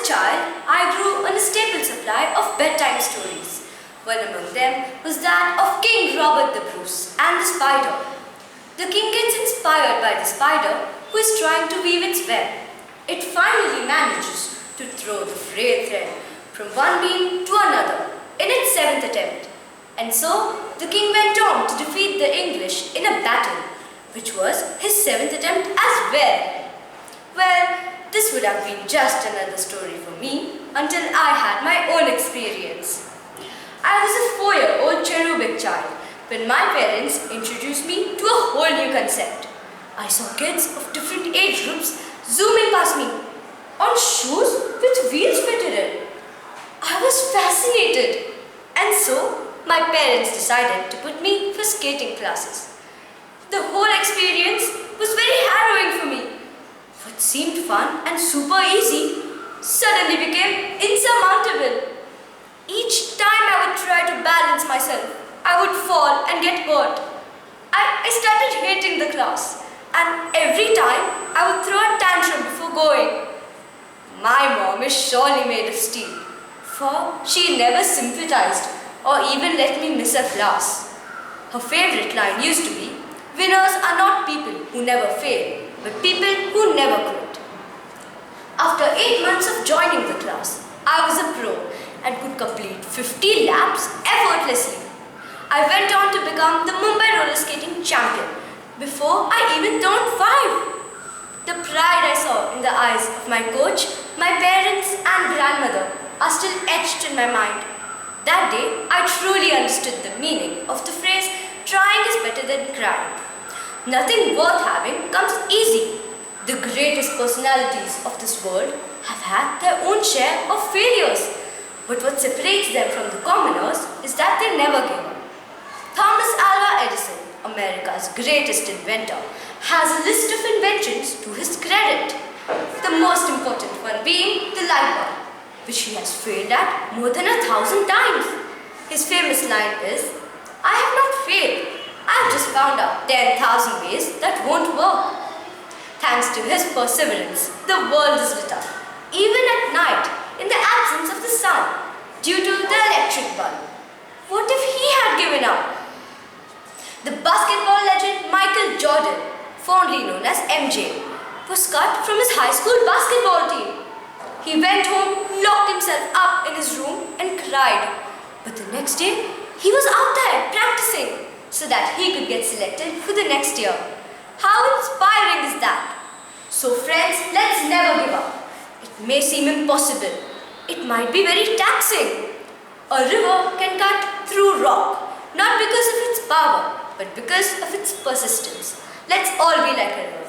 a child, I grew on a staple supply of bedtime stories. One among them was that of King Robert the Bruce and the spider. The king gets inspired by the spider who is trying to weave its web. It finally manages to throw the frail thread from one beam to another in its seventh attempt. And so the king went on to defeat the English in a battle, which was his seventh attempt as well. Well, this would have been just another story for me until I had my own experience. I was a 4-year-old cherubic child when my parents introduced me to a whole new concept. I saw kids of different age groups zooming past me on shoes with wheels fitted in. I was fascinated, and so my parents decided to put me for skating classes. The whole experience was very harrowing for me. What seemed fun and super easy suddenly became insurmountable. Each time I would try to balance myself, I would fall and get hurt. I started hating the class, and every time I would throw a tantrum before going. My mom is surely made of steel, for she never sympathized or even let me miss a class. Her favorite line used to be, "Winners are not people who never fail, but people who never quit." After 8 months of joining the class, I was a pro and could complete 50 laps effortlessly. I went on to become the Mumbai roller skating champion before I even turned 5. The pride I saw in the eyes of my coach, my parents and grandmother are still etched in my mind. That day, I truly understood the meaning of the phrase, "Trying is better than crying." Nothing worth having comes easy. The greatest personalities of this world have had their own share of failures. But what separates them from the commoners is that they never give up. Thomas Alva Edison, America's greatest inventor, has a list of inventions to his credit. The most important one being the light bulb, which he has failed at more than 1,000 times. His famous line is, "I have not failed. I've just found out 10,000 ways that won't work." Thanks to his perseverance, the world is lit up, even at night, in the absence of the sun, due to the electric bulb. What if he had given up? The basketball legend Michael Jordan, fondly known as MJ, was cut from his high school basketball team. He went home, locked himself up in his room and cried. But the next day, he was out there practicing so that he could get selected for the next year. How inspiring is that? So friends, let's never give up. It may seem impossible. It might be very taxing. A river can cut through rock, not because of its power, but because of its persistence. Let's all be like a river.